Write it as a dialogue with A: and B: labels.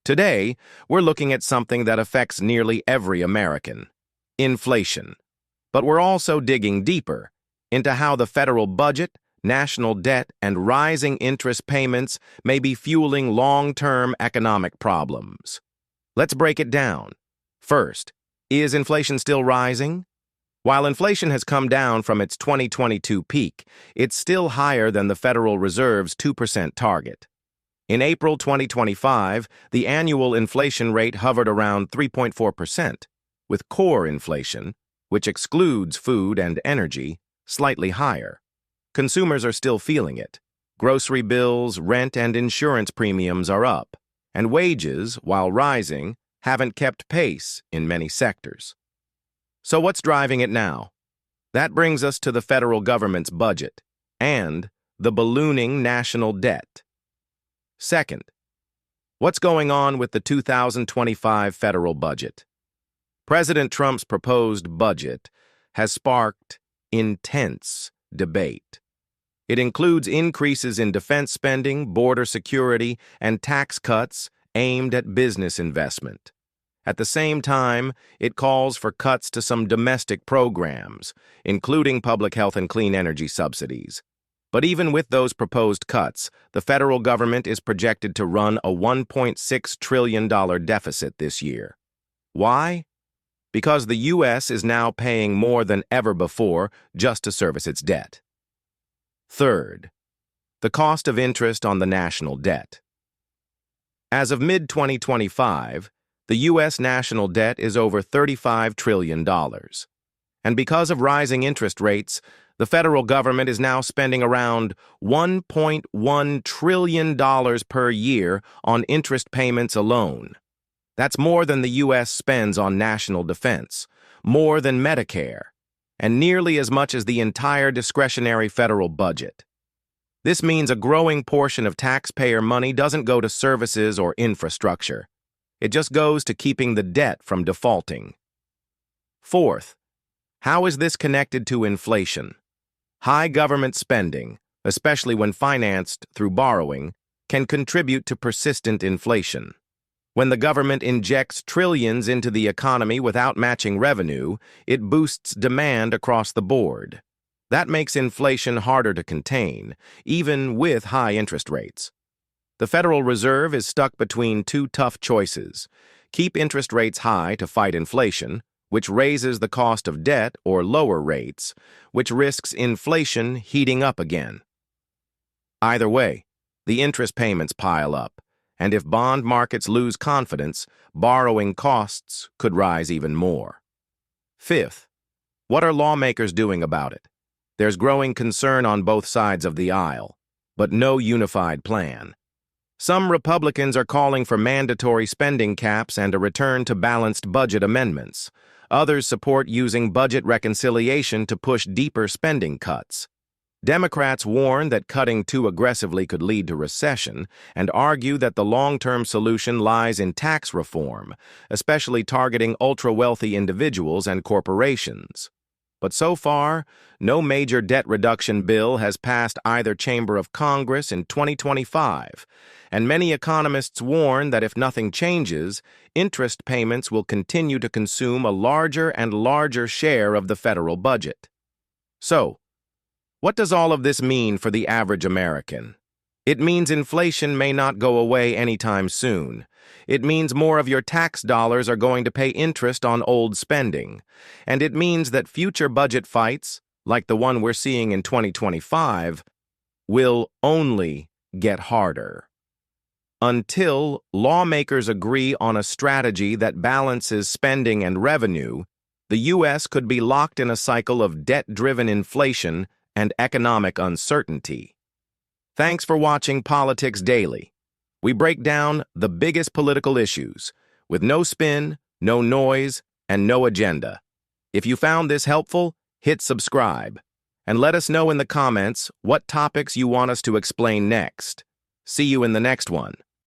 A: Today, we're looking at something that affects nearly every American: inflation. But we're also digging deeper into how the federal budget, national debt, and rising interest payments may be fueling long-term economic problems. Let's break it down. First, is inflation still rising? While inflation has come down from its 2022 peak, it's still higher than the Federal Reserve's 2% target. In April 2025, the annual inflation rate hovered around 3.4%, with core inflation, which excludes food and energy, slightly higher. Consumers are still feeling it. Grocery bills, rent, and insurance premiums are up, and wages, while rising, haven't kept pace in many sectors. So what's driving it now? That brings us to the federal government's budget and the ballooning national debt. Second, what's going on with the 2025 federal budget? President Trump's proposed budget has sparked intense debate. It includes increases in defense spending, border security, and tax cuts aimed at business investment. At the same time, it calls for cuts to some domestic programs, including public health and clean energy subsidies. But even with those proposed cuts, the federal government is projected to run a $1.6 trillion deficit this year. Why? Because the U.S. is now paying more than ever before just to service its debt. Third, the cost of interest on the national debt. As of mid-2025, the U.S. national debt is over $35 trillion. And because of rising interest rates, the federal government is now spending around $1.1 trillion per year on interest payments alone. That's more than the U.S. spends on national defense, more than Medicare, and nearly as much as the entire discretionary federal budget. This means a growing portion of taxpayer money doesn't go to services or infrastructure. It just goes to keeping the debt from defaulting. Fourth, how is this connected to inflation? High government spending, especially when financed through borrowing, can contribute to persistent inflation. When the government injects trillions into the economy without matching revenue, it boosts demand across the board. That makes inflation harder to contain, even with high interest rates. The Federal Reserve is stuck between two tough choices: keep interest rates high to fight inflation, which raises the cost of debt, or lower rates, which risks inflation heating up again. Either way, the interest payments pile up, and if bond markets lose confidence, borrowing costs could rise even more. Fifth, what are lawmakers doing about it? There's growing concern on both sides of the aisle, but no unified plan. Some Republicans are calling for mandatory spending caps and a return to balanced budget amendments. Others support using budget reconciliation to push deeper spending cuts. Democrats warn that cutting too aggressively could lead to recession and argue that the long-term solution lies in tax reform, especially targeting ultra-wealthy individuals and corporations. But so far, no major debt reduction bill has passed either chamber of Congress in 2025, and many economists warn that if nothing changes, interest payments will continue to consume a larger and larger share of the federal budget. So, what does all of this mean for the average American? It means inflation may not go away anytime soon. It means more of your tax dollars are going to pay interest on old spending. And it means that future budget fights, like the one we're seeing in 2025, will only get harder. Until lawmakers agree on a strategy that balances spending and revenue, the U.S. could be locked in a cycle of debt-driven inflation and economic uncertainty. Thanks for watching Politics Daily. We break down the biggest political issues with no spin, no noise, and no agenda. If you found this helpful, hit subscribe and let us know in the comments what topics you want us to explain next. See you in the next one.